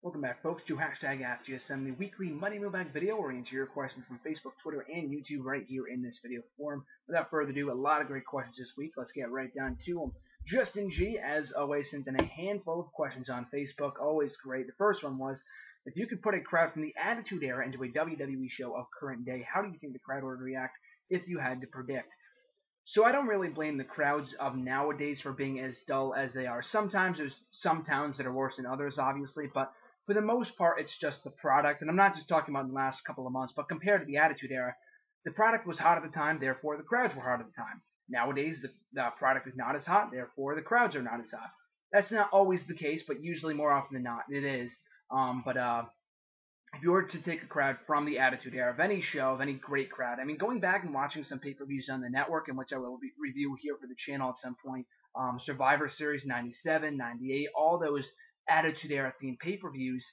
Welcome back, folks, to Hashtag AskGSM, the weekly Money Mailbag video where we answer your questions from Facebook, Twitter, and YouTube right here in this video form. Without further ado, a lot of great questions this week. Let's get right down to them. Justin G, as always, sent in a handful of questions on Facebook. Always great. The first one was, if you could put a crowd from the Attitude Era into a WWE show of current day, how do you think the crowd would react if you had to predict? So I don't really blame the crowds of nowadays for being as dull as they are. Sometimes there's some towns that are worse than others, obviously, but for the most part, it's just the product. And I'm not just talking about in the last couple of months, but compared to the Attitude Era, the product was hot at the time, therefore the crowds were hot at the time. Nowadays, the product is not as hot, therefore the crowds are not as hot. That's not always the case, but usually more often than not, it is. If you were to take a crowd from the Attitude Era of any show, of any great crowd, I mean, going back and watching some pay-per-views on the network, in which I will review here for the channel at some point, Survivor Series 97, 98, all those Attitude Era themed pay-per-views,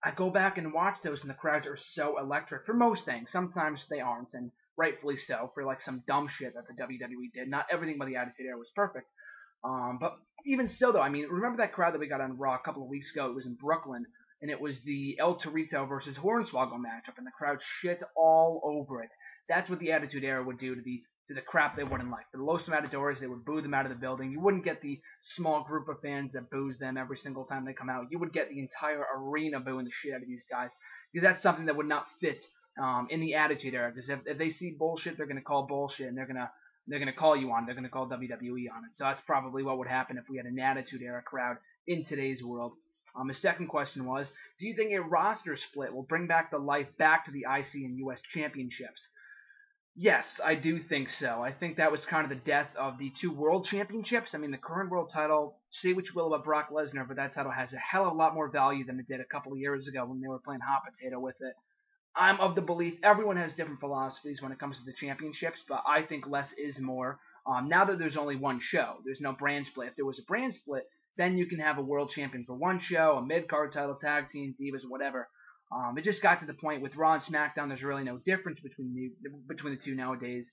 I go back and watch those, and the crowds are so electric for most things. Sometimes they aren't, and rightfully so, for like some dumb shit that the WWE did. Not everything about the Attitude Era was perfect. But even still, though, I mean, remember that crowd that we got on Raw a couple of weeks ago? It was in Brooklyn, and it was the El Torito versus Hornswoggle matchup, and the crowd shit all over it. That's what the Attitude Era would do to the crap they wouldn't like. For the Los Matadores, they would boo them out of the building. You wouldn't get the small group of fans that boos them every single time they come out. You would get the entire arena booing the shit out of these guys, because that's something that would not fit in the Attitude Era. Because if they see bullshit, they're gonna call bullshit, and they're gonna call you on it. They're gonna call WWE on it. So that's probably what would happen if we had an Attitude Era crowd in today's world. The second question was, do you think a roster split will bring back the life back to the IC and US championships? Yes, I do think so. I think that was kind of the death of the two world championships. I mean, the current world title, say what you will about Brock Lesnar, but that title has a hell of a lot more value than it did a couple of years ago when they were playing hot potato with it. I'm of the belief everyone has different philosophies when it comes to the championships, but I think less is more. Now that there's only one show, there's no brand split. If there was a brand split, then you can have a world champion for one show, a mid-card title, tag team, divas, whatever. It just got to the point with Raw and SmackDown, there's really no difference between the two nowadays.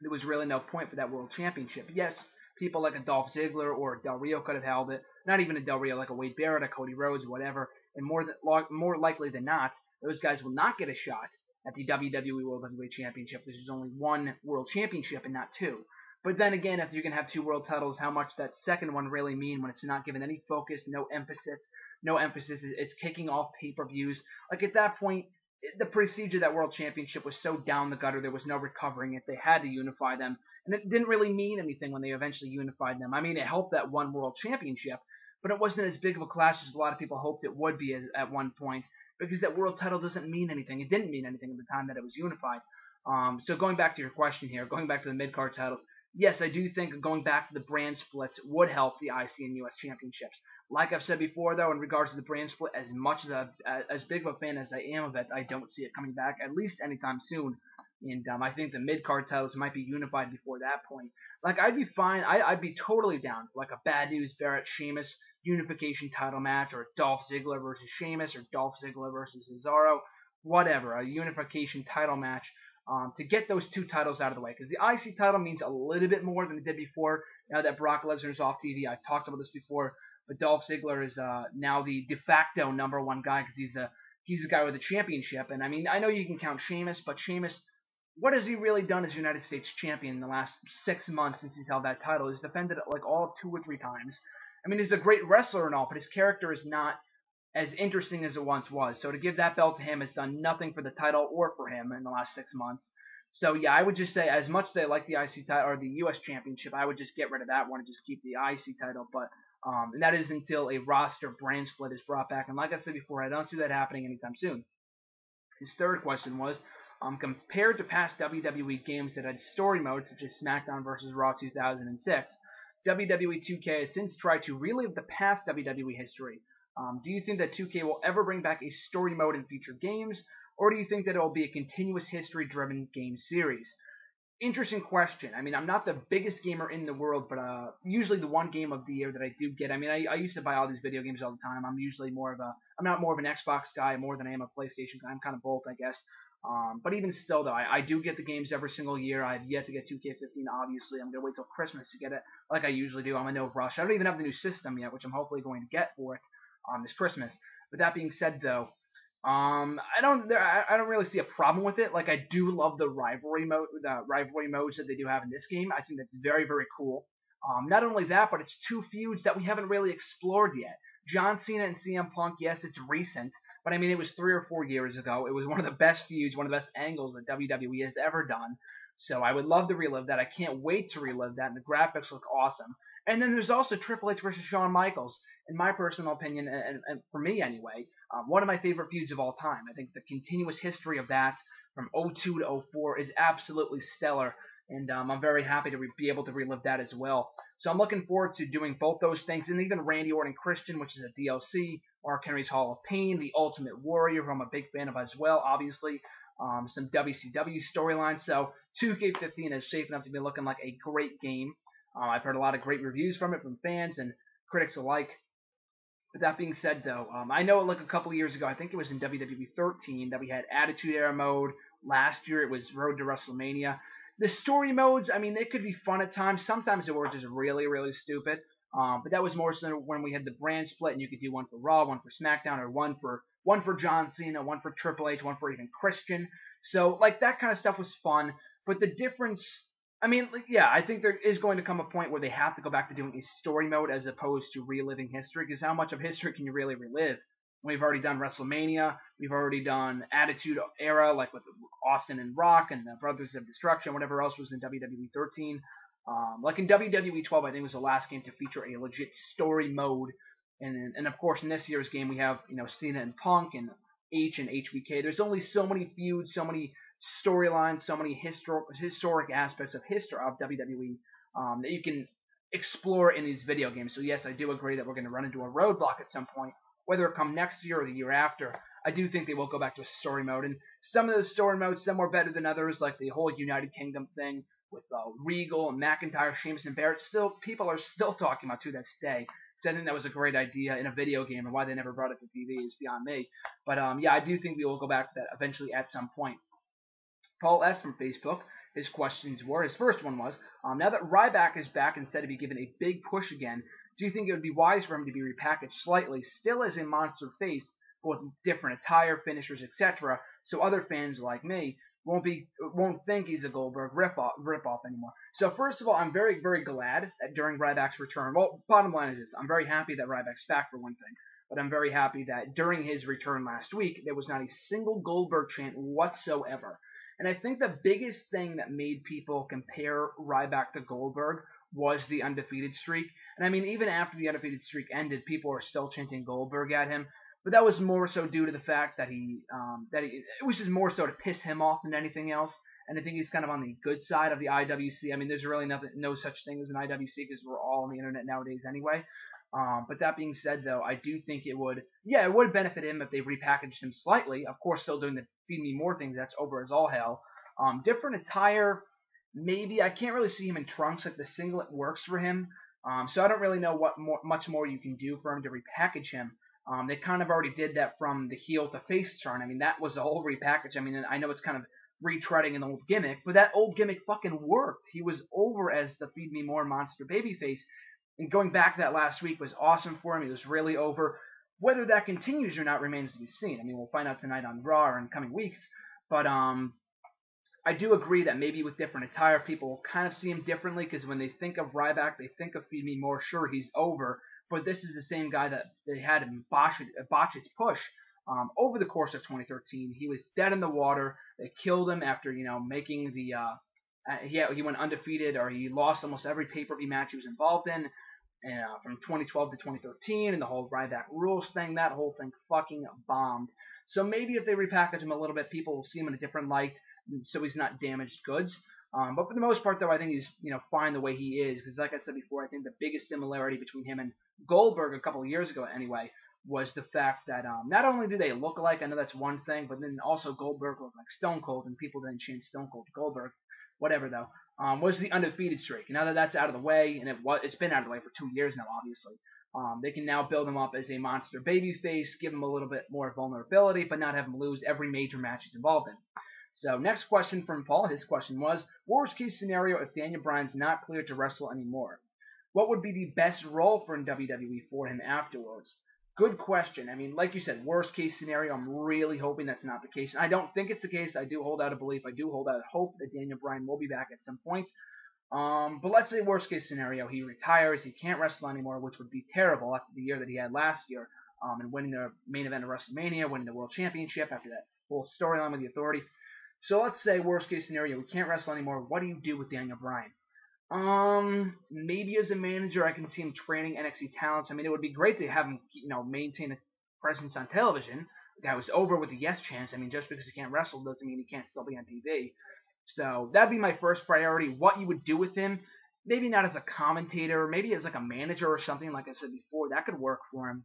There was really no point for that world championship. Yes, people like a Dolph Ziggler or a Del Rio could have held it. Not even a Del Rio, like a Wade Barrett, a Cody Rhodes, whatever. And more likely than not, those guys will not get a shot at the WWE World Heavyweight Championship. There's only one world championship and not two. But then again, if you're going to have two world titles, how much that second one really mean when it's not given any focus, no emphasis, it's kicking off pay-per-views. Like at that point, the prestige of that world championship was so down the gutter, there was no recovering it. They had to unify them. And it didn't really mean anything when they eventually unified them. I mean, it helped that one world championship, but it wasn't as big of a clash as a lot of people hoped it would be at one point, because that world title doesn't mean anything. It didn't mean anything at the time that it was unified. So going back to your question here, going back to the mid-card titles, yes, I do think going back to the brand splits would help the IC and US championships. Like I've said before, though, in regards to the brand split, as much as big of a fan as I am of it, I don't see it coming back, at least anytime soon. And I think the mid-card titles might be unified before that point. Like, I'd be fine. I'd be totally down for, like, a Bad News Barrett Sheamus unification title match, or Dolph Ziggler versus Sheamus, or Dolph Ziggler versus Cesaro, whatever, a unification title match. To get those two titles out of the way. Because the IC title means a little bit more than it did before. Now that Brock Lesnar is off TV, I've talked about this before, but Dolph Ziggler is now the de facto #1 guy because he's the guy with the championship. And I mean, I know you can count Sheamus, but Sheamus, what has he really done as United States champion in the last 6 months since he's held that title? He's defended it like all 2 or 3 times. I mean, he's a great wrestler and all, but his character is not as interesting as it once was. So to give that belt to him has done nothing for the title or for him in the last 6 months. So yeah, I would just say, as much as I like the IC title or the US Championship, I would just get rid of that one and just keep the IC title. But and that is until a roster brand split is brought back. And like I said before, I don't see that happening anytime soon. His third question was, compared to past WWE games that had story modes such as SmackDown vs. Raw 2006, WWE 2K has since tried to relive the past WWE history. Do you think that 2K will ever bring back a story mode in future games, or do you think that it will be a continuous history-driven game series? Interesting question. I mean, I'm not the biggest gamer in the world, but usually the one game of the year that I do get, I mean, I used to buy all these video games all the time. I'm not more of an Xbox guy more than I am a PlayStation guy. I'm kind of both, I guess. But even still, though, I do get the games every single year. I've yet to get 2K15, obviously. I'm going to wait till Christmas to get it, like I usually do. I'm in no rush. I don't even have the new system yet, which I'm hopefully going to get for it this Christmas. With that being said, though, I don't really see a problem with it. Like, I do love the rivalry modes that they do have in this game. I think that's very, very cool. Not only that, but it's two feuds that we haven't really explored yet. John Cena and CM Punk, yes, it's recent, but I mean, it was 3 or 4 years ago. It was one of the best feuds, one of the best angles that WWE has ever done. So I would love to relive that. I can't wait to relive that, and the graphics look awesome. And then there's also Triple H versus Shawn Michaels. In my personal opinion, and for me anyway, one of my favorite feuds of all time. I think the continuous history of that from '02 to '04 is absolutely stellar, and I'm very happy to be able to relive that as well. So I'm looking forward to doing both those things, and even Randy Orton Christian, which is a DLC, Mark Henry's Hall of Pain, the Ultimate Warrior, who I'm a big fan of as well, obviously. Some WCW storylines. So 2K15 is shaping up to be looking like a great game. I've heard a lot of great reviews from it from fans and critics alike. With that being said, though, I know like a couple of years ago, I think it was in WWE 13 that we had Attitude Era mode. Last year it was Road to WrestleMania. The story modes, I mean, they could be fun at times. Sometimes they were just really, really stupid. But that was more so when we had the brand split, and you could do one for Raw, one for SmackDown, or one for John Cena, one for Triple H, one for even Christian. So like that kind of stuff was fun. But the difference, I mean, like, yeah, I think there is going to come a point where they have to go back to doing a story mode as opposed to reliving history. Because how much of history can you really relive? We've already done WrestleMania. We've already done Attitude Era, like with Austin and Rock and the Brothers of Destruction, whatever else was in WWE 13. Like in WWE 12, I think was the last game to feature a legit story mode. And of course, in this year's game, we have Cena and Punk and H and HBK. There's only so many feuds, so many storylines, so many historic aspects of WWE that you can explore in these video games. So yes, I do agree that we're going to run into a roadblock at some point, whether it come next year or the year after. I do think they will go back to a story mode, and some of those story modes, some were better than others, like the whole United Kingdom thing with Regal and McIntyre, Sheamus and Barrett. Still, people are still talking about to this day. So I think that was a great idea in a video game, and why they never brought it to TV is beyond me. But yeah, I do think we will go back to that eventually at some point. Paul S. from Facebook, his first one was, now that Ryback is back and said to be given a big push again, do you think it would be wise for him to be repackaged slightly, still as a monster face, with different attire, finishers, etc., so other fans like me won't think he's a Goldberg ripoff anymore? So first of all, I'm very, very glad that during Ryback's return, well, bottom line is this, I'm very happy that Ryback's back for one thing, but I'm very happy that during his return last week, there was not a single Goldberg chant whatsoever. And I think the biggest thing that made people compare Ryback to Goldberg was the undefeated streak. And I mean, even after the undefeated streak ended, people were still chanting Goldberg at him. But that was more so due to the fact that it was just more so to piss him off than anything else. And I think he's kind of on the good side of the IWC. I mean, there's really no such thing as an IWC because we're all on the internet nowadays anyway. But that being said, though, I do think it would benefit him if they repackaged him slightly. Of course, still doing the Feed Me More things. That's over as all hell. Different attire, maybe. I can't really see him in trunks. Like the singlet works for him. So I don't really know what much more you can do for him to repackage him. They kind of already did that from the heel to face turn. I mean, that was the whole repackage. I mean, I know it's kind of retreading an old gimmick, but that old gimmick fucking worked. He was over as the Feed Me More monster babyface. And going back that last week was awesome for him. He was really over. Whether that continues or not remains to be seen. I mean, we'll find out tonight on Raw or in coming weeks. But I do agree that maybe with different attire, people will kind of see him differently because when they think of Ryback, they think of Feed Me More. Sure, he's over. But this is the same guy that they had him botch his push over the course of 2013. He was dead in the water. They killed him after, making the he went undefeated, or he lost almost every pay-per-view match he was involved in. From 2012 to 2013, and the whole Ryback rules thing, that whole thing fucking bombed. So maybe if they repackage him a little bit, people will see him in a different light, so he's not damaged goods. But for the most part, though, I think he's fine the way he is, because like I said before, I think the biggest similarity between him and Goldberg a couple of years ago, anyway, was the fact that not only do they look alike, I know that's one thing, but then also Goldberg looked like Stone Cold, and people didn't chant Stone Cold Goldberg. Whatever, though, was the undefeated streak. And now that that's out of the way, and it's been out of the way for 2 years now, obviously, they can now build him up as a monster babyface, give him a little bit more vulnerability, but not have him lose every major match he's involved in. So next question from Paul. His question was, worst case scenario if Daniel Bryan's not cleared to wrestle anymore? What would be the best role for in WWE for him afterwards? Good question. I mean, like you said, worst case scenario, I'm really hoping that's not the case. And I don't think it's the case. I do hold out a belief. I do hold out hope that Daniel Bryan will be back at some point. But let's say worst case scenario, he retires, he can't wrestle anymore, which would be terrible after the year that he had last year, and winning the main event of WrestleMania, winning the World Championship after that whole storyline with the Authority. So let's say worst case scenario, he can't wrestle anymore. What do you do with Daniel Bryan? Maybe as a manager, I can see him training NXT talents. I mean, it would be great to have him, maintain a presence on television. The guy was over with the yes chance. I mean, just because he can't wrestle doesn't mean he can't still be on TV. So that'd be my first priority. What you would do with him, maybe not as a commentator, maybe as like a manager or something. Like I said before, that could work for him.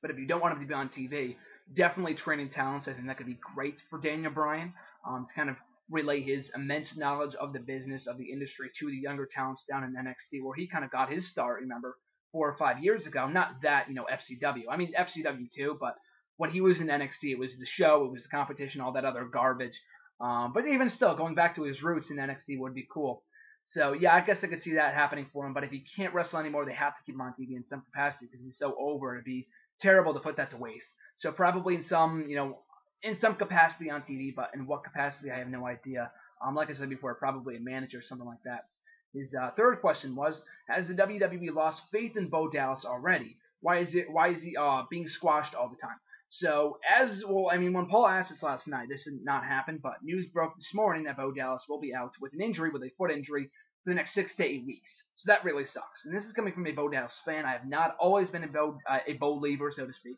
But if you don't want him to be on TV, definitely training talents. I think that could be great for Daniel Bryan to kind of relay his immense knowledge of the business, of the industry to the younger talents down in NXT, where he kind of got his start, remember, 4 or 5 years ago. Not that, FCW. I mean, FCW too, but when he was in NXT, it was the show, it was the competition, all that other garbage. But even still, going back to his roots in NXT would be cool. So, yeah, I guess I could see that happening for him. But if he can't wrestle anymore, they have to keep him on TV in some capacity because he's so over. It'd be terrible to put that to waste. So probably in some capacity on TV, but in what capacity, I have no idea. Like I said before, probably a manager or something like that. His third question was, has the WWE lost faith in Bo Dallas already? Why is he being squashed all the time? So, when Paul asked this last night, this did not happen, but news broke this morning that Bo Dallas will be out with a foot injury, for the next 6 to 8 weeks. So that really sucks. And this is coming from a Bo Dallas fan. I have not always been a Bo believer, so to speak.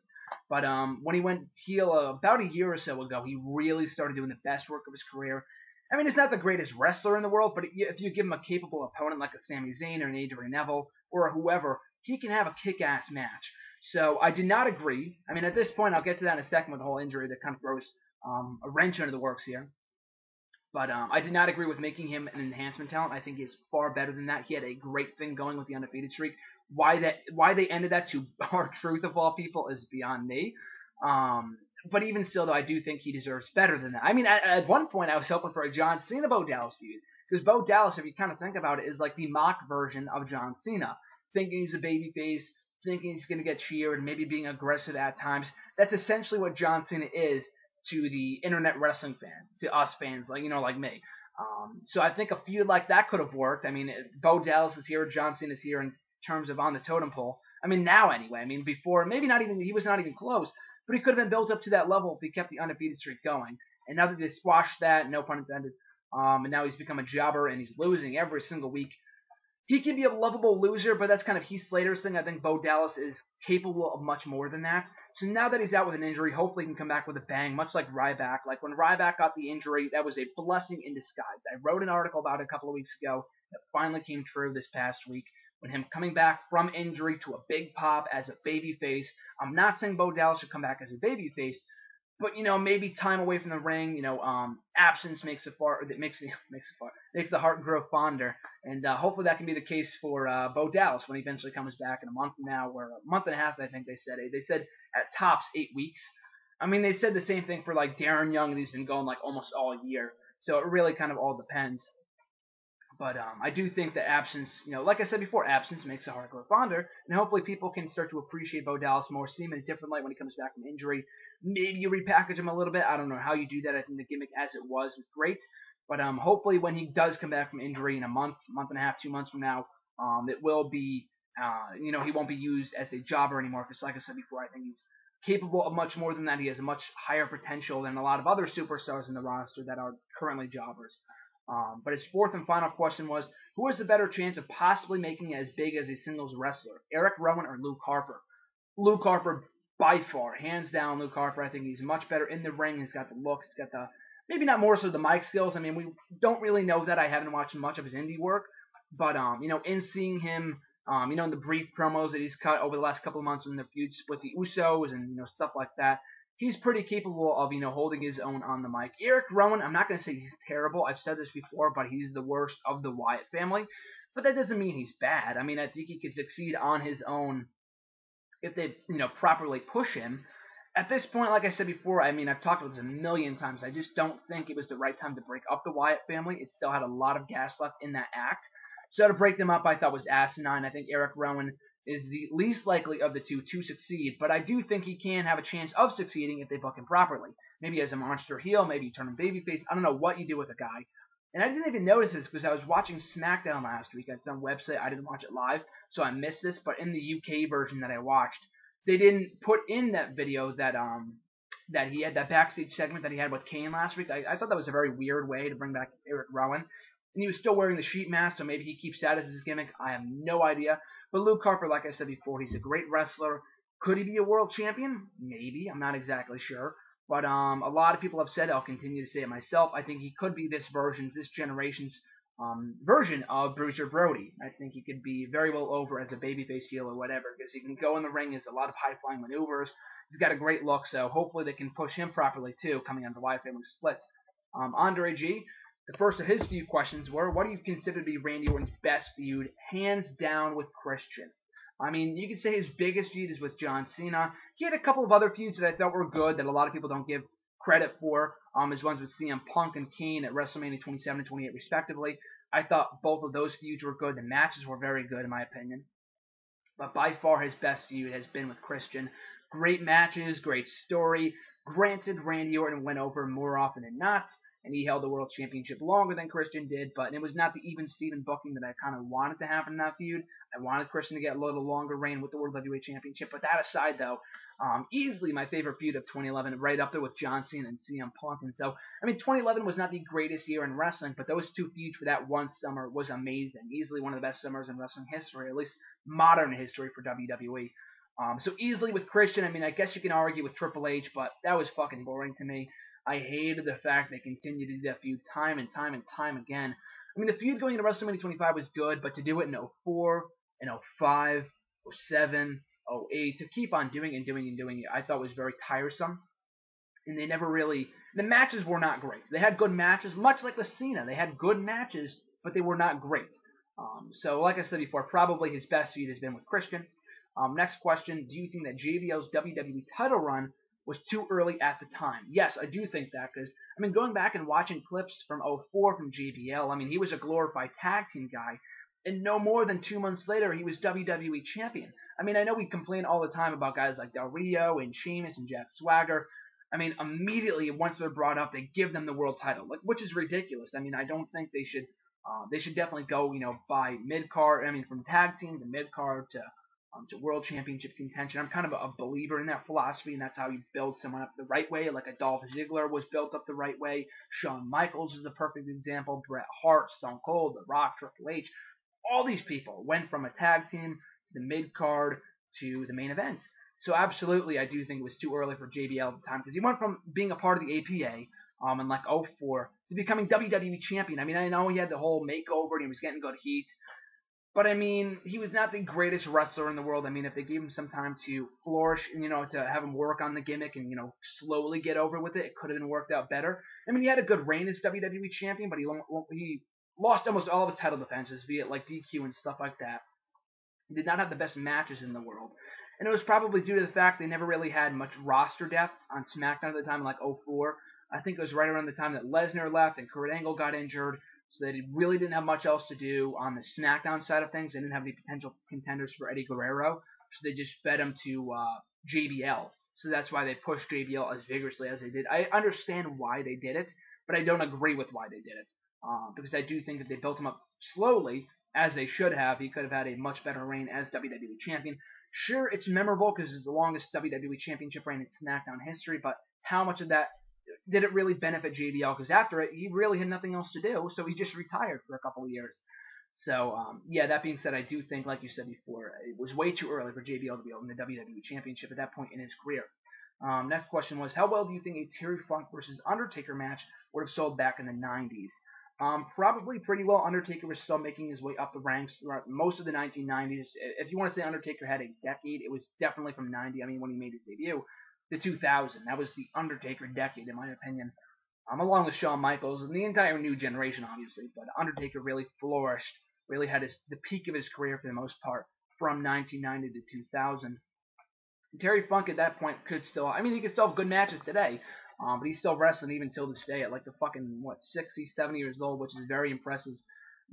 But when he went heel about a year or so ago, he really started doing the best work of his career. I mean, he's not the greatest wrestler in the world, but if you give him a capable opponent like a Sami Zayn or an Adrian Neville or whoever, he can have a kick-ass match. So I did not agree. I mean, at this point, I'll get to that in a second with the whole injury that kind of throws a wrench into the works here. But I did not agree with making him an enhancement talent. I think he's far better than that. He had a great thing going with the undefeated streak. Why they ended that to R-Truth of all people is beyond me. But even still, though, I do think he deserves better than that. I mean, at one point, I was hoping for a John Cena Bo Dallas feud. Because Bo Dallas, if you kind of think about it, is like the mock version of John Cena. Thinking he's a babyface, thinking he's going to get cheered, maybe being aggressive at times. That's essentially what John Cena is to the internet wrestling fans, to us fans, like me. So I think a feud like that could have worked. I mean, Bo Dallas is here, John Cena is here in terms of on the totem pole. I mean, now anyway. I mean, before, maybe not even, he was not even close, but he could have been built up to that level if he kept the undefeated streak going. And now that they squashed that, no pun intended, and now he's become a jobber and he's losing every single week. He can be a lovable loser, but that's kind of Heath Slater's thing. I think Bo Dallas is capable of much more than that. So now that he's out with an injury, hopefully he can come back with a bang, much like Ryback. Like when Ryback got the injury, that was a blessing in disguise. I wrote an article about it a couple of weeks ago that finally came true this past week. When him coming back from injury to a big pop as a babyface. I'm not saying Bo Dallas should come back as a babyface, but maybe time away from the ring, absence makes the heart grow fonder, and hopefully that can be the case for Bo Dallas when he eventually comes back in a month from now, or a month and a half. I think they said at tops 8 weeks. I mean, they said the same thing for like Darren Young, and he's been going like almost all year. So it really kind of all depends. But I do think that absence, like I said before, absence makes the heart grow fonder, and hopefully people can start to appreciate Bo Dallas more, see him in a different light when he comes back from injury. Maybe you repackage him a little bit. I don't know how you do that. I think the gimmick as it was great. But hopefully when he does come back from injury in a month and a half, 2 months from now, it will be, he won't be used as a jobber anymore. Because like I said before, I think he's capable of much more than that. He has a much higher potential than a lot of other superstars in the roster that are currently jobbers. But his fourth and final question was, who has the better chance of possibly making it as big as a singles wrestler, Erick Rowan or Luke Harper? Luke Harper, by far, hands down. Luke Harper, I think he's much better in the ring. He's got the look. He's got the, maybe not more so the mic skills. I mean, we don't really know that. I haven't watched much of his indie work. But, in seeing him, in the brief promos that he's cut over the last couple of months in the feuds with the Usos and, stuff like that, he's pretty capable of, holding his own on the mic. Erick Rowan, I'm not going to say he's terrible. I've said this before, but he's the worst of the Wyatt family. But that doesn't mean he's bad. I mean, I think he could succeed on his own if they, properly push him. At this point, like I said before, I mean, I've talked about this a million times. I just don't think it was the right time to break up the Wyatt family. It still had a lot of gas left in that act. So to break them up, I thought was asinine. I think Erick Rowan is the least likely of the two to succeed, but I do think he can have a chance of succeeding if they book him properly. Maybe as a monster heel, maybe you turn him babyface. I don't know what you do with a guy. And I didn't even notice this because I was watching SmackDown last week at some website. I didn't watch it live, so I missed this. But in the UK version that I watched, they didn't put in that video that he had, that backstage segment that he had with Kane last week. I thought that was a very weird way to bring back Erick Rowan. And he was still wearing the sheet mask, so maybe he keeps that as his gimmick. I have no idea. But Luke Harper, like I said before, he's a great wrestler. Could he be a world champion? Maybe. I'm not exactly sure. But a lot of people have said, I'll continue to say it myself, I think he could be this generation's version of Bruiser Brody. I think he could be very well over as a babyface heel or whatever, because he can go in the ring, has a lot of high-flying maneuvers. He's got a great look, so hopefully they can push him properly too, coming on the Wyatt family splits. Andre G, the first of his few questions were, what do you consider to be Randy Orton's best feud, hands down with Christian? I mean, you could say his biggest feud is with John Cena. He had a couple of other feuds that I thought were good that a lot of people don't give credit for. His ones with CM Punk and Kane at WrestleMania 27 and 28 respectively. I thought both of those feuds were good. The matches were very good in my opinion. But by far his best feud has been with Christian. Great matches, great story. Granted, Randy Orton went over more often than not, and he held the World Championship longer than Christian did, but it was not the even Steven booking that I kind of wanted to happen in that feud. I wanted Christian to get a little longer reign with the World Heavyweight Championship, but that aside, though, easily my favorite feud of 2011, right up there with John Cena and CM Punk. And so, I mean, 2011 was not the greatest year in wrestling, but those two feuds for that one summer was amazing. Easily one of the best summers in wrestling history, at least modern history for WWE. So easily with Christian, I mean, I guess you can argue with Triple H, but that was fucking boring to me. I hated the fact they continued to do that feud time and time and time again. I mean, the feud going into WrestleMania 25 was good, but to do it in 04, in 05, 07, 08, to keep on doing it, I thought was very tiresome. And they never really, the matches were not great. They had good matches, much like the Cena. They had good matches, but they were not great. So like I said before, probably his best feud has been with Christian. Next question, do you think that JBL's WWE title run was too early at the time? Yes, I do think that, because, I mean, going back and watching clips from 04 from JBL, I mean, he was a glorified tag team guy, and no more than 2 months later, he was WWE champion. I mean, I know we complain all the time about guys like Del Rio and Sheamus and Jack Swagger. I mean, immediately, once they're brought up, they give them the world title, which is ridiculous. I mean, I don't think they should definitely go, by mid-card, I mean, from tag team to mid-card to world championship contention. I'm kind of a believer in that philosophy, and that's how you build someone up the right way, like a Dolph Ziggler was built up the right way. Shawn Michaels is the perfect example. Bret Hart, Stone Cold, The Rock, Triple H. All these people went from a tag team to the mid-card to the main event. So absolutely, I do think it was too early for JBL at the time, because he went from being a part of the APA in like 04 to becoming WWE champion. I mean, I know he had the whole makeover and he was getting good heat, but I mean, he was not the greatest wrestler in the world. I mean, if they gave him some time to flourish and, to have him work on the gimmick and, slowly get over with it, it could have been worked out better. I mean, he had a good reign as WWE champion, but he lost almost all of his title defenses, be it like DQ and stuff like that. He did not have the best matches in the world. And it was probably due to the fact they never really had much roster depth on SmackDown at the time, like 04. I think it was right around the time that Lesnar left and Kurt Angle got injured. So they really didn't have much else to do on the SmackDown side of things. They didn't have any potential contenders for Eddie Guerrero. So they just fed him to JBL. So that's why they pushed JBL as vigorously as they did. I understand why they did it, but I don't agree with why they did it. Because I do think that they built him up slowly, as they should have. He could have had a much better reign as WWE Champion. Sure, it's memorable because it's the longest WWE Championship reign in SmackDown history, but how much of that did it really benefit JBL? Because after it, he really had nothing else to do, so he just retired for a couple of years. So, yeah, that being said, I do think, like you said before, it was way too early for JBL to be in the WWE Championship at that point in his career. Next question was, how well do you think a Terry Funk versus Undertaker match would have sold back in the 90s? Probably pretty well. Undertaker was still making his way up the ranks throughout most of the 1990s. If you want to say Undertaker had a decade, it was definitely from 90, I mean, when he made his debut, to 2000. That was the Undertaker decade, in my opinion. Along with Shawn Michaels and the entire new generation, obviously. But Undertaker really flourished, really had the peak of his career for the most part from 1990 to 2000. Terry Funk at that point could still, I mean, he could still have good matches today. But he's still wrestling even till this day at like the fucking, 60, 70 years old, which is very impressive.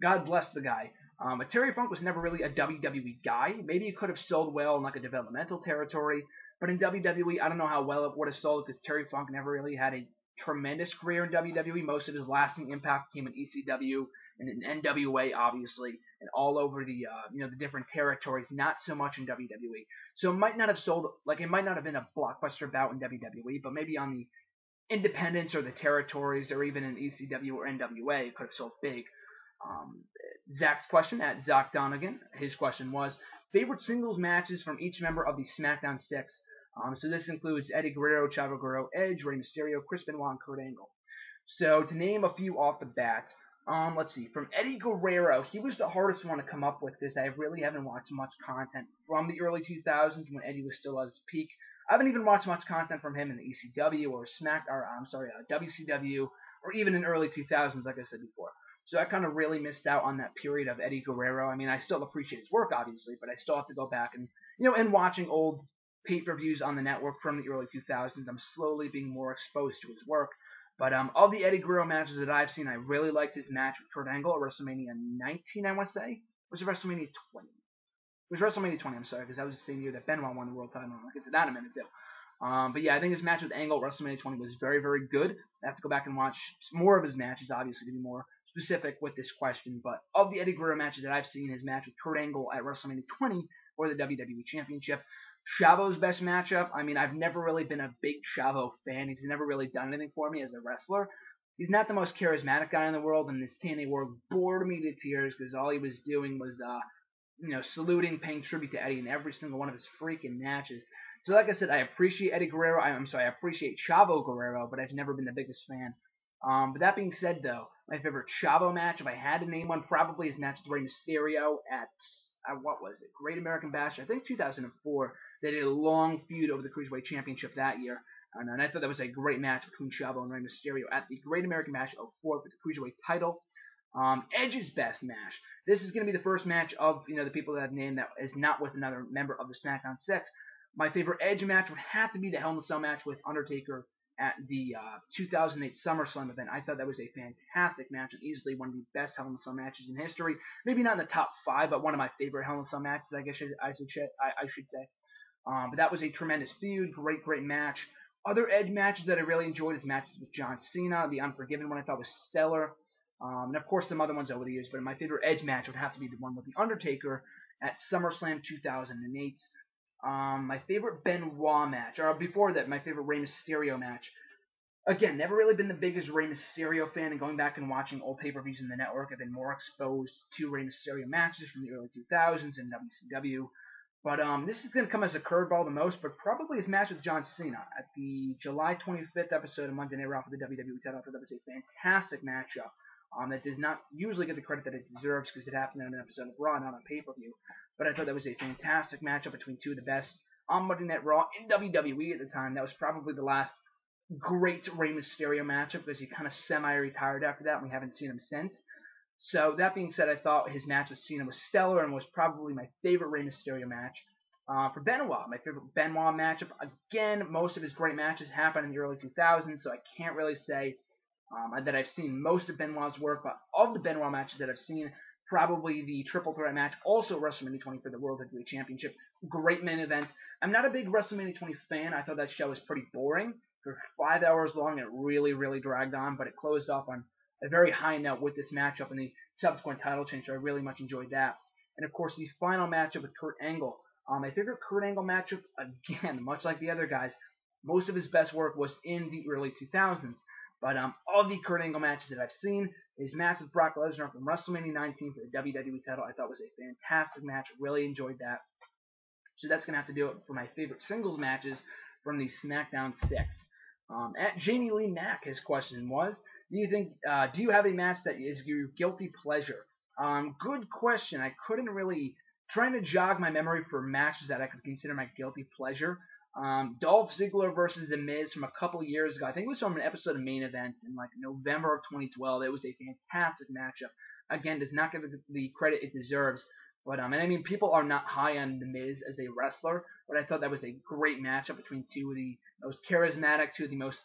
God bless the guy. But Terry Funk was never really a WWE guy. Maybe he could have sold well in like a developmental territory, but in WWE, I don't know how well it would have sold because Terry Funk never really had a tremendous career in WWE. Most of his lasting impact came in ECW and in NWA, obviously, and all over the the different territories. Not so much in WWE. So it might not have sold like it might not have been a blockbuster bout in WWE, but maybe on the independents or the territories or even in ECW or NWA, it could have sold big. Um, Zach's question at Zach Donegan, his question was favorite singles matches from each member of the SmackDown 6. So this includes Eddie Guerrero, Chavo Guerrero, Edge, Rey Mysterio, Chris Benoit, and Kurt Angle. So to name a few off the bat, let's see. From Eddie Guerrero, he was the hardest one to come up with because I really haven't watched much content from the early 2000s when Eddie was still at his peak. I haven't even watched much content from him in the ECW or WCW or even in early 2000s, like I said before. So I kind of really missed out on that period of Eddie Guerrero. I mean, I still appreciate his work, obviously, but I still have to go back and, and watching old pay-per-views on the network from the early 2000s, I'm slowly being more exposed to his work. But of the Eddie Guerrero matches that I've seen, I really liked his match with Kurt Angle at WrestleMania 19, I want to say. Was it WrestleMania 20? It was WrestleMania 20, I'm sorry, because that was the same year that Benoit won the world title. I'll get to that in a minute, too. But yeah, I think his match with Angle at WrestleMania 20 was very, very good. I have to go back and watch more of his matches, obviously, to be more specific with this question. But of the Eddie Guerrero matches that I've seen, his match with Kurt Angle at WrestleMania 20 for the WWE Championship, Chavo's best matchup. I mean, I've never really been a big Chavo fan. He's never really done anything for me as a wrestler. He's not the most charismatic guy in the world, and this TNA world bored me to tears because all he was doing was, saluting, paying tribute to Eddie in every single one of his freaking matches. So like I said, I appreciate Eddie Guerrero. I appreciate Chavo Guerrero, but I've never been the biggest fan. But that being said, though, my favorite Chavo match, if I had to name one, probably his match with Rey Mysterio at, what was it, Great American Bash, I think 2004. They did a long feud over the Cruiserweight Championship that year. And I thought that was a great match between Chavo and Rey Mysterio at the Great American Bash 04 for the Cruiserweight title. Edge's best match. This is going to be the first match of the people that I've named that is not with another member of the SmackDown 6. My favorite Edge match would have to be the Hell in a Cell match with Undertaker at the 2008 SummerSlam event. I thought that was a fantastic match and easily one of the best Hell in a Cell matches in history. Maybe not in the top 5, but one of my favorite Hell in a Cell matches, I guess I should say. But that was a tremendous feud, great match. Other Edge matches that I really enjoyed is matches with John Cena. The Unforgiven one I thought was stellar. And of course some other ones over the years, but my favorite Edge match would have to be the one with The Undertaker at SummerSlam 2008. My favorite Benoit match, or before that, my favorite Rey Mysterio match. Again, never really been the biggest Rey Mysterio fan, and going back and watching old pay-per-views in the network, I've been more exposed to Rey Mysterio matches from the early 2000s in WCW. But this is going to come as a curveball the most, but probably his match with John Cena at the July 25th episode of Monday Night Raw for the WWE title. I thought that was a fantastic matchup. That does not usually get the credit that it deserves because it happened on an episode of Raw, not on pay-per-view. But I thought that was a fantastic matchup between two of the best on Monday Night Raw in WWE at the time. That was probably the last great Rey Mysterio matchup because he kind of semi-retired after that, and we haven't seen him since. So that being said, I thought his match with Cena was stellar and was probably my favorite Rey Mysterio match. For Benoit, my favorite Benoit matchup, again, most of his great matches happened in the early 2000s, so I can't really say that I've seen most of Benoit's work, but of the Benoit matches that I've seen, probably the triple threat match, also WrestleMania 20 for the World Heavyweight Championship. Great main event. I'm not a big WrestleMania 20 fan. I thought that show was pretty boring. For 5 hours long, it really dragged on, but it closed off on a very high note with this matchup and the subsequent title change, so I really much enjoyed that. And of course, the final matchup with Kurt Angle. My favorite Kurt Angle matchup, again, much like the other guys, most of his best work was in the early 2000s. But of the Kurt Angle matches that I've seen, his match with Brock Lesnar from WrestleMania 19 for the WWE title, I thought was a fantastic match. Really enjoyed that. So that's going to have to do it for my favorite singles matches from the SmackDown 6. At Jamie Lee Mack, his question was, do you have a match that is your guilty pleasure? Good question. I couldn't really, trying to jog my memory for matches that I could consider my guilty pleasure. Dolph Ziggler versus The Miz from a couple years ago. I think it was from an episode of Main Event in like November of 2012. It was a fantastic matchup. Again, does not give it the credit it deserves. But and I mean, people are not high on The Miz as a wrestler, but I thought that was a great matchup between two of the most charismatic, two of the most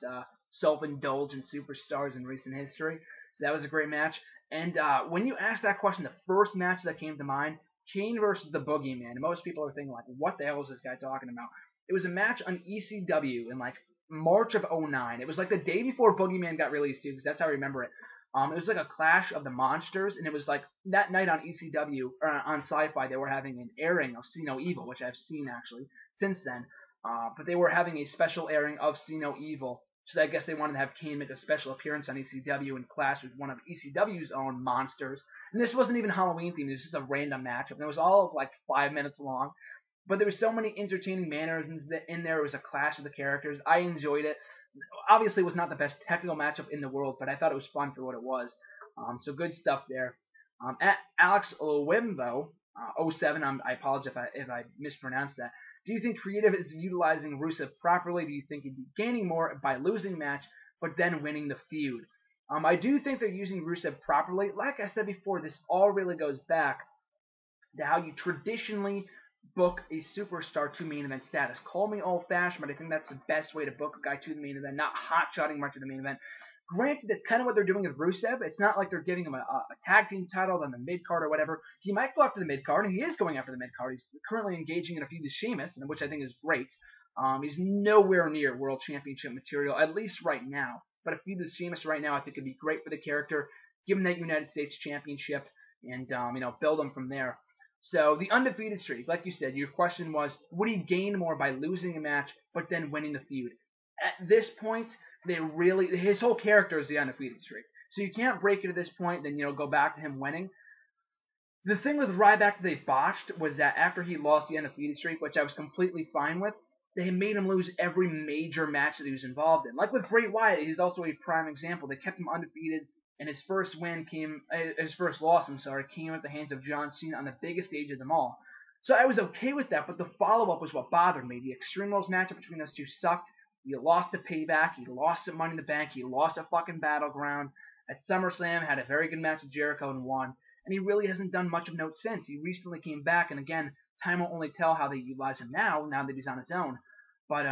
self-indulgent superstars in recent history. So that was a great match. And when you ask that question, the first match that came to mind, Kane versus the Boogeyman. And most people are thinking, like, what the hell is this guy talking about? It was a match on ECW in, like, March of '09. It was, like, the day before Boogeyman got released, too, because that's how I remember it. It was like a clash of the monsters, and it was, like, that night on ECW, or on Sci-Fi, they were having an airing of See No Evil, which I've seen, actually, since then. But they were having a special airing of See No Evil. So I guess they wanted to have Kane make a special appearance on ECW and clash with one of ECW's own monsters. And this wasn't even Halloween themed, it was just a random matchup. And it was all like 5 minutes long. But there were so many entertaining mannerisms in there. It was a clash of the characters. I enjoyed it. Obviously, it was not the best technical matchup in the world, but I thought it was fun for what it was. So good stuff there. At Alex Lowimbo, 07, I apologize if I mispronounced that. Do you think creative is utilizing Rusev properly? Do you think he'd be gaining more by losing match, but then winning the feud? I do think they're using Rusev properly. Like I said before, this all really goes back to how you traditionally book a superstar to main event status. Call me old-fashioned, but I think that's the best way to book a guy to the main event, not hot-shotting right to the main event. Granted, that's kind of what they're doing with Rusev. It's not like they're giving him a tag team title on the mid-card or whatever. He might go after the mid-card, and he is going after the mid-card. He's currently engaging in a feud with Sheamus, which I think is great. He's nowhere near World Championship material, at least right now. But a feud with Sheamus right now I think would be great for the character. Give him that United States Championship and build him from there. So the undefeated streak, like you said, your question was, would he gain more by losing a match but then winning the feud? At this point, his whole character is the undefeated streak. So you can't break it at this point, then go back to him winning. The thing with Ryback that they botched was that after he lost the undefeated streak, which I was completely fine with, they made him lose every major match that he was involved in. Like with Bray Wyatt, he's also a prime example. They kept him undefeated, and his first loss, came at the hands of John Cena on the biggest stage of them all. So I was okay with that, but the follow-up was what bothered me. The Extreme Rules matchup between those two sucked. He lost at Payback. He lost at Money in the Bank. He lost at fucking Battleground. At SummerSlam, had a very good match with Jericho and won. And he really hasn't done much of note since. He recently came back, and again, time will only tell how they utilize him now that he's on his own. But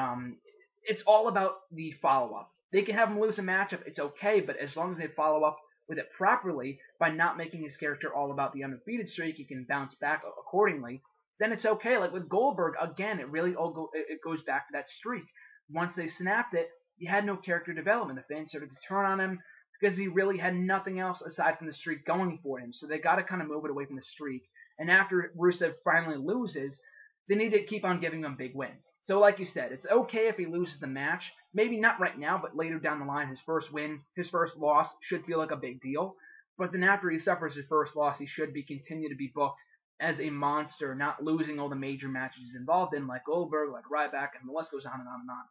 it's all about the follow-up. They can have him lose a matchup, it's okay, but as long as they follow up with it properly by not making his character all about the undefeated streak, he can bounce back accordingly, then it's okay. Like with Goldberg, again, it goes back to that streak. Once they snapped it, he had no character development. The fans started to turn on him because he really had nothing else aside from the streak going for him. So they got to kind of move it away from the streak. And after Rusev finally loses, they need to keep on giving him big wins. So like you said, it's okay if he loses the match. Maybe not right now, but later down the line, his first loss should feel like a big deal. But then after he suffers his first loss, he should continue to be booked as a monster, not losing all the major matches he's involved in, like Goldberg, like Ryback, and the list goes on and on and on.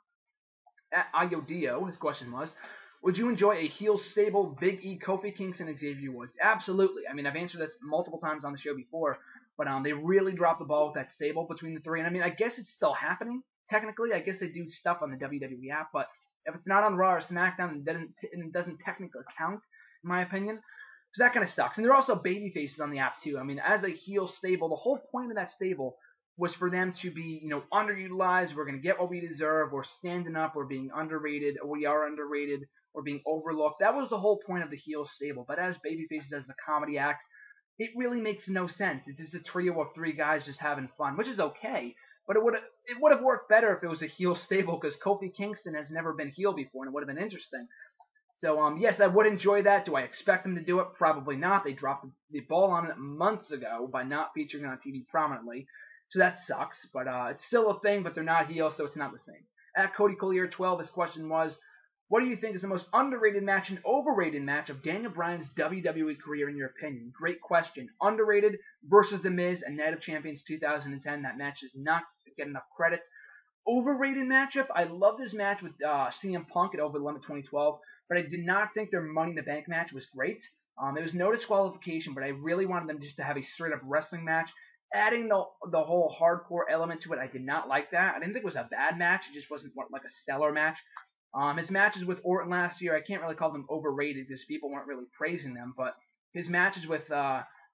At Ayodio, his question was, would you enjoy a heel stable Big E, Kofi Kingston, and Xavier Woods? Absolutely. I mean, I've answered this multiple times on the show before, but they really dropped the ball with that stable between the three. And I mean, I guess it's still happening, technically. I guess they do stuff on the WWE app, but if it's not on Raw or SmackDown, it doesn't technically count, in my opinion. So that kind of sucks. And they're also baby faces on the app, too. I mean, as a heel stable, the whole point of that stable was for them to be, underutilized. We're going to get what we deserve. We're standing up. We're being underrated. Or we are underrated. We're being overlooked. That was the whole point of the heel stable. But as babyfaces, as a comedy act, it really makes no sense. It's just a trio of three guys just having fun, which is okay. But it would have worked better if it was a heel stable, because Kofi Kingston has never been heel before, and it would have been interesting. So, yes, I would enjoy that. Do I expect them to do it? Probably not. They dropped the ball on it months ago by not featuring it on TV prominently. So that sucks, but it's still a thing, but they're not heel, so it's not the same. At Cody Collier 12, his question was, what do you think is the most underrated match and overrated match of Daniel Bryan's WWE career in your opinion? Great question. Underrated versus The Miz and Night of Champions 2010. That match does not get enough credit. Overrated matchup, I love this match with CM Punk at Over the Limit 2012, but I did not think their Money in the Bank match was great. It was no disqualification, but I really wanted them just to have a straight-up wrestling match. Adding the whole hardcore element to it, I did not like that. I didn't think it was a bad match. It just wasn't like a stellar match. His matches with Orton last year, I can't really call them overrated because people weren't really praising them, but his matches with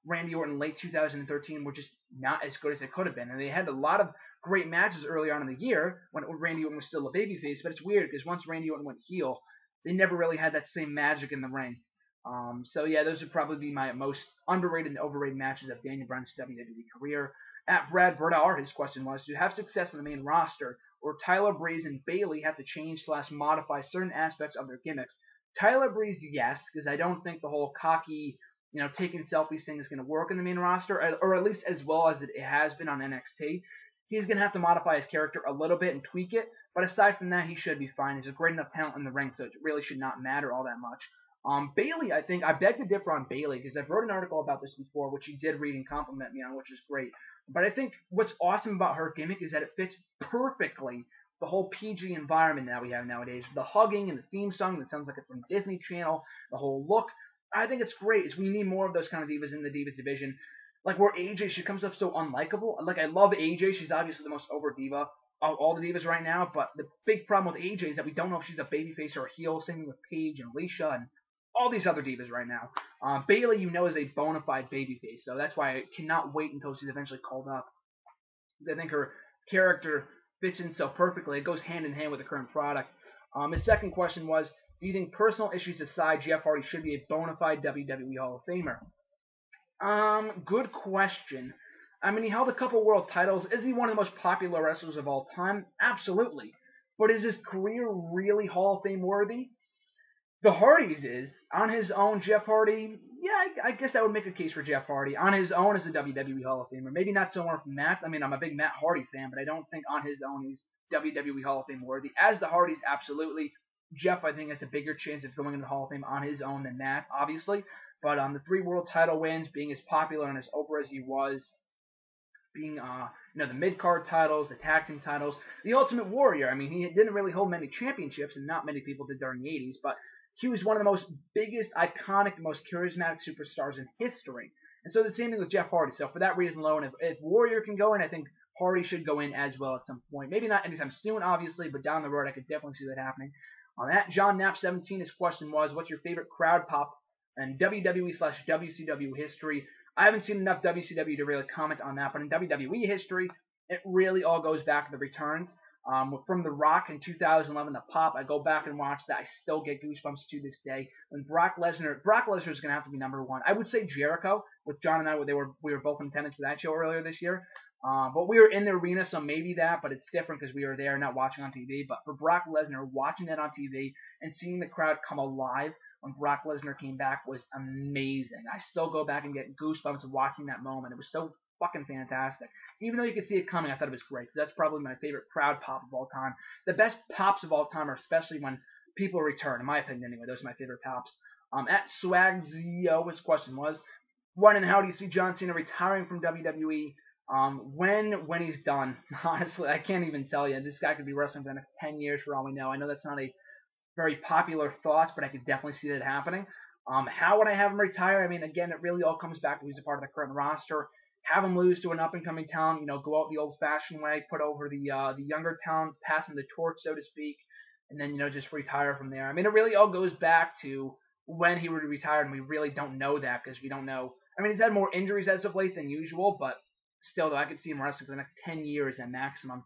Randy Orton late 2013 were just not as good as they could have been. And they had a lot of great matches early on in the year when Randy Orton was still a babyface, but it's weird because once Randy Orton went heel, they never really had that same magic in the ring. So yeah, those would probably be my most underrated and overrated matches of Daniel Bryan's WWE career. At Brad Burdar, his question was, to have success in the main roster, or Tyler Breeze and Bayley have to change / modify certain aspects of their gimmicks? Tyler Breeze, yes, because I don't think the whole cocky, taking selfies thing is going to work in the main roster, or at least as well as it has been on NXT. He's going to have to modify his character a little bit and tweak it, but aside from that, he should be fine. He's a great enough talent in the ring, so it really should not matter all that much. Bayley, I beg to differ on Bayley, because I've wrote an article about this before, which he did read and compliment me on, which is great. But I think what's awesome about her gimmick is that it fits perfectly the whole PG environment that we have nowadays. The hugging and the theme song that sounds like it's from Disney Channel, the whole look. I think it's great. We need more of those kind of divas in the Divas division. Like where AJ, she comes off so unlikable. Like I love AJ. She's obviously the most over diva of all the divas right now. But the big problem with AJ is that we don't know if she's a babyface or a heel. Same with Paige and Alicia and all these other divas right now. Bayley, is a bona fide babyface, so that's why I cannot wait until she's eventually called up. I think her character fits in so perfectly. It goes hand in hand with the current product. His second question was, do you think personal issues aside, Jeff Hardy should be a bona fide WWE Hall of Famer? Good question. I mean, he held a couple world titles. Is he one of the most popular wrestlers of all time? Absolutely. But is his career really Hall of Fame worthy? The Hardys is. On his own, Jeff Hardy, yeah, I guess I would make a case for Jeff Hardy. On his own as a WWE Hall of Famer. Maybe not so much from Matt. I mean, I'm a big Matt Hardy fan, but I don't think on his own he's WWE Hall of Fame worthy. As the Hardys, absolutely. Jeff, I think, has a bigger chance of going into the Hall of Fame on his own than Matt, obviously. But the 3 world title wins, being as popular and as over as he was, being the mid-card titles, the tag team titles, the Ultimate Warrior. I mean, he didn't really hold many championships, and not many people did during the 80s, but he was one of the most biggest, iconic, most charismatic superstars in history. And so the same thing with Jeff Hardy. So for that reason alone, if Warrior can go in, I think Hardy should go in as well at some point. Maybe not anytime soon, obviously, but down the road, I could definitely see that happening. On that, John Knapp 17, his question was, what's your favorite crowd pop in WWE/WCW history? I haven't seen enough WCW to really comment on that, but in WWE history, it really all goes back to the returns. From The Rock in 2011, the pop, I go back and watch that. I still get goosebumps to this day. When Brock Lesnar is going to have to be number one. I would say Jericho, with John and I, we were both in attendance for that show earlier this year. But we were in the arena, so maybe that, but it's different because we were there, not watching on TV. But for Brock Lesnar, watching that on TV and seeing the crowd come alive when Brock Lesnar came back was amazing. I still go back and get goosebumps watching that moment. It was so fucking fantastic. Even though you could see it coming, I thought it was great. So that's probably my favorite crowd pop of all time. The best pops of all time are especially when people return, in my opinion anyway. Those are my favorite pops. At SwagZio, his question was, when and how do you see John Cena retiring from WWE? When he's done. Honestly, I can't even tell you. This guy could be wrestling for the next 10 years for all we know. I know that's not a very popular thought, but I could definitely see that happening. How would I have him retire? I mean, again, it really all comes back to who's a part of the current roster. Have him lose to an up-and-coming talent, go out the old-fashioned way, put over the younger talent, pass him the torch, so to speak, and then, just retire from there. I mean, it really all goes back to when he would retire, and we really don't know that because we don't know. I mean, he's had more injuries as of late than usual, but still, though, I could see him wrestling for the next 10 years at maximum.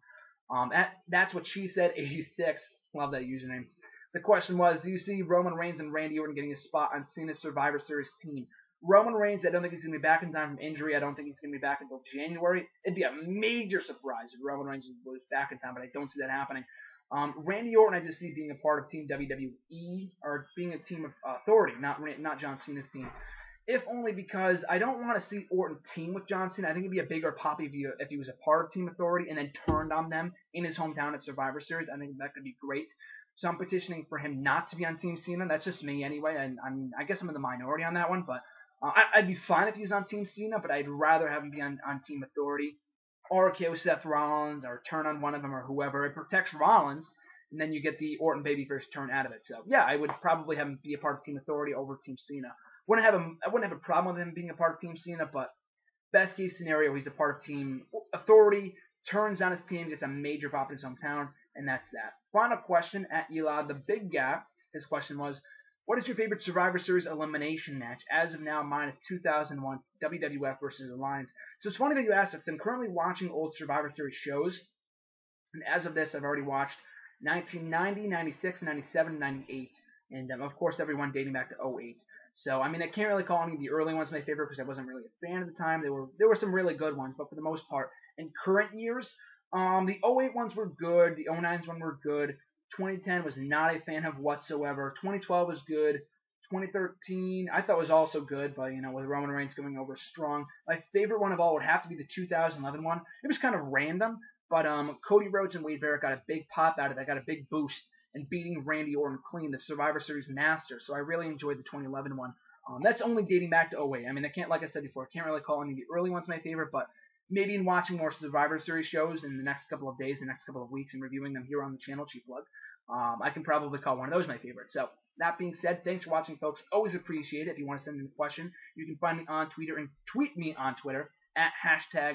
That's what she said, 86. Love that username. The question was, do you see Roman Reigns and Randy Orton getting a spot on Cena's Survivor Series team? Roman Reigns, I don't think he's going to be back in time from injury. I don't think he's going to be back until January. It'd be a major surprise if Roman Reigns was back in time, but I don't see that happening. Randy Orton, I just see being a part of Team WWE, or being a team of authority, not John Cena's team. If only because I don't want to see Orton team with John Cena. I think it'd be a bigger pop if he was a part of Team Authority and then turned on them in his hometown at Survivor Series. I think that could be great. So I'm petitioning for him not to be on Team Cena. That's just me anyway, and I guess I'm in the minority on that one, but I'd be fine if he was on Team Cena, but I'd rather have him be on Team Authority, or KO Seth Rollins, or turn on one of them, or whoever. It protects Rollins, and then you get the Orton babyface turn out of it. So yeah, I would probably have him be a part of Team Authority over Team Cena. I wouldn't have a problem with him being a part of Team Cena, but best case scenario, he's a part of Team Authority, turns on his team, gets a major pop in his hometown, and that's that. Final question at Elad the Big Gap. His question was, what is your favorite Survivor Series elimination match? As of now, mine is 2001 WWF versus Alliance. So it's funny that you asked this. I'm currently watching old Survivor Series shows, and as of this, I've already watched 1990, 96, 97, 98. and of course everyone dating back to '08. So I mean, I can't really call any of the early ones my favorite because I wasn't really a fan at the time. There were some really good ones, but for the most part, in current years, the '08 ones were good. The '09's one were good. 2010 was not a fan of whatsoever. 2012 was good. 2013 I thought was also good, but with Roman Reigns going over strong. My favorite one of all would have to be the 2011 one. It was kind of random, but Cody Rhodes and Wade Barrett got a big pop out of that, got a big boost in beating Randy Orton clean, the Survivor Series master. So I really enjoyed the 2011 one. That's only dating back to '08. I mean, I can't, like I said before, I can't really call any of the early ones my favorite, but maybe in watching more Survivor Series shows in the next couple of days, the next couple of weeks, and reviewing them here on the channel, cheap plug, I can probably call one of those my favorite. So that being said, thanks for watching, folks. Always appreciate it. If you want to send in a question, you can find me on Twitter and tweet me on Twitter at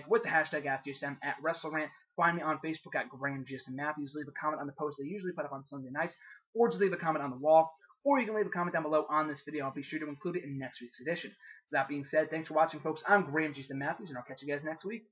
with the hashtag AskGSM at WrestleRant. Find me on Facebook at GrahamGSM Matthews. Leave a comment on the post I usually put up on Sunday nights, or just leave a comment on the wall, or you can leave a comment down below on this video. I'll be sure to include it in next week's edition. That being said, thanks for watching, folks. I'm GrahamGSM Matthews, and I'll catch you guys next week.